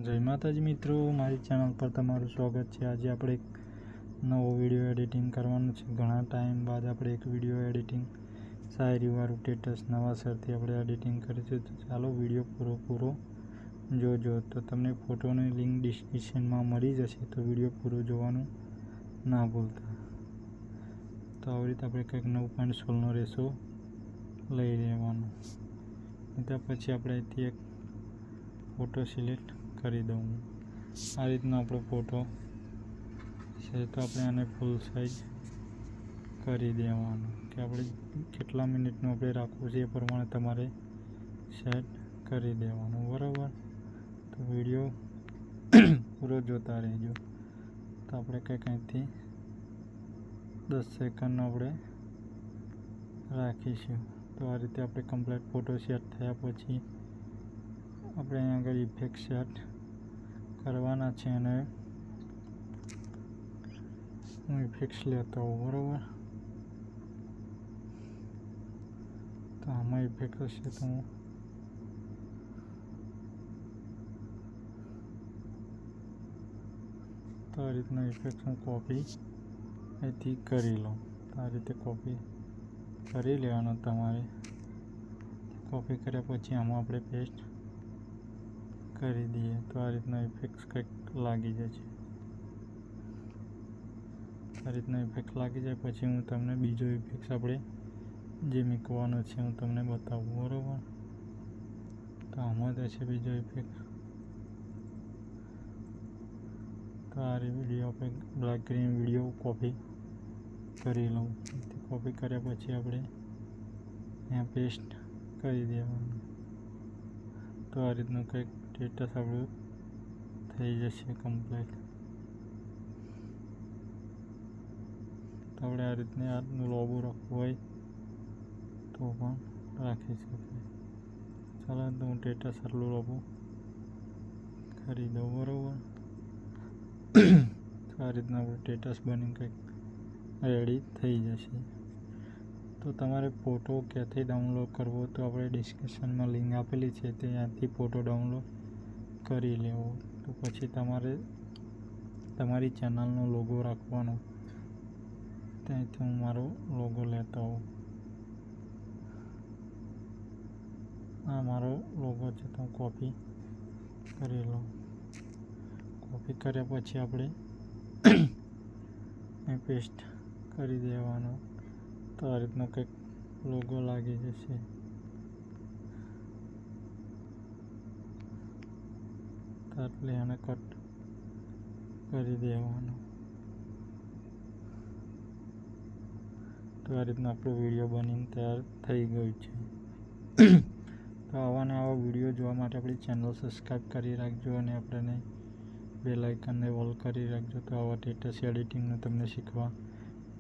જય માતાજી મિત્રો, મારી ચેનલ પર તમારું સ્વાગત છે। આજે આપણે એક નવો વિડીયો એડિટિંગ કરવાનો છે। ઘણા ટાઈમ બાદ આપણે એક વિડીયો એડિટિંગ શાયરીવાળું સ્ટેટસ નવાસરથી આપણે એડિટિંગ કરીશું। તો ચાલો વિડીયો પૂરો જોજો। તો તમને ફોટોની લિંક ડિસ્ક્રિપ્શનમાં મળી જશે, તો વિડીયો પૂરો જોવાનું ના ભૂલતા। તો આવી રીતે આપણે કંઈક 9.16નો રેશો લઈ લેવાનો। ત્યાર પછી આપણે અહીંથી એક ફોટો સિલેક્ટ કરી દઉં। આ રીતનો આપણો ફોટો છે, તો આપણે આને ફૂલ સાઈઝ કરી દેવાનો કે આપણે કેટલા મિનિટનું આપણે રાખવું છે એ પ્રમાણે તમારે સેટ કરી દેવાનું, બરાબર। તો વિડીયો પૂરો જોતા રહેજો। તો આપણે કંઈક અહીંથી 10 સેકન્ડનો આપણે રાખીશું। તો આ રીતે આપણે કમ્પ્લીટ ફોટો સેટ થયા પછી આપણે અહીંયા આગળ ઇફેક્ટ સેટ કરવાના છે, અને હું ઇફેક્ટ્સ લેતો હોઉં, બરાબર। તો આમાં ઇફેક્ટ હશે તો હું તો આ રીતનો ઇફેક્ટ હું કોપી અહીંથી કરી લઉં। તો આ રીતે કોપી કરી લેવાનો તમારે। કોપી કર્યા પછી આમાં આપણે પેસ્ટ કરી દઈએ, તો આ રીતના ઇફેક્ટ્સ કંઈક લાગી જશે। આ રીતના ઇફેક્ટ લાગી જાય પછી હું તમને બીજો ઇફેક્ટ્સ આપણે જે મૂકવાનો છે હું તમને બતાવું, બરાબર। તો આમાં થશે બીજો ઇફેક્ટ। તો આ વિડીયો આપણે બ્લેક ગ્રીન વિડીયો કોપી કરી લઉં। કોપી કર્યા પછી આપણે અહીંયા પેસ્ટ કરી દેવાનું। તો આ રીતનું કંઈક સ્ટેટસ આપણું થઈ જશે કમ્પ્લીટ। તો આપણે આ રીતની આજનું લોગો રાખવું હોય તો પણ રાખી શકીએ। ચાલો તો હું સ્ટેટસ આટલું લોગો કરી દઉં, બરાબર। તો આ રીતના આપણું સ્ટેટસ બની કંઈક રેડી થઈ જશે। તો તમારે ફોટો ક્યાંથી ડાઉનલોડ કરવો તો આપણે ડિસ્ક્રિપ્શનમાં લિંક આપેલી છે, ત્યાંથી ફોટો ડાઉનલોડ કરી લેવો। તો પછી તમારે તમારી ચેનલનો લોગો રાખવાનો, ત્યાંથી હું મારો લોગો લેતો હોઉં। આ મારો લોગો છે તો હું કોપી કરી લઉં। કોપી કર્યા પછી આપણે અહીં પેસ્ટ કરી દેવાનો। તો આ રીતનો કંઈક લોગો લાગી જશે। તો એટલે આને કટ કરી દેવાનો। તો આ રીતનો આપણો વિડીયો બનીને તૈયાર થઈ ગયું છે। તો આવા ને આવા વિડીયો જોવા માટે આપણી ચેનલ સબસ્ક્રાઈબ કરી રાખજો, અને આપણને બેલ આઇકનને ઓલ કરી રાખજો। તો આવા સ્ટેટસ એડિટિંગનું તમને શીખવા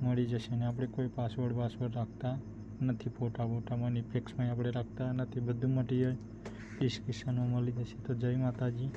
મળી જશે। અને આપણે કોઈ પાસવર્ડ રાખતા નથી, ફોટામાં ઇફેક્ટ્સમાં આપણે રાખતા નથી, બધું મટીરિયલ ડિસ્ક્રિપ્શનમાં મળી જશે। તો જય માતાજી।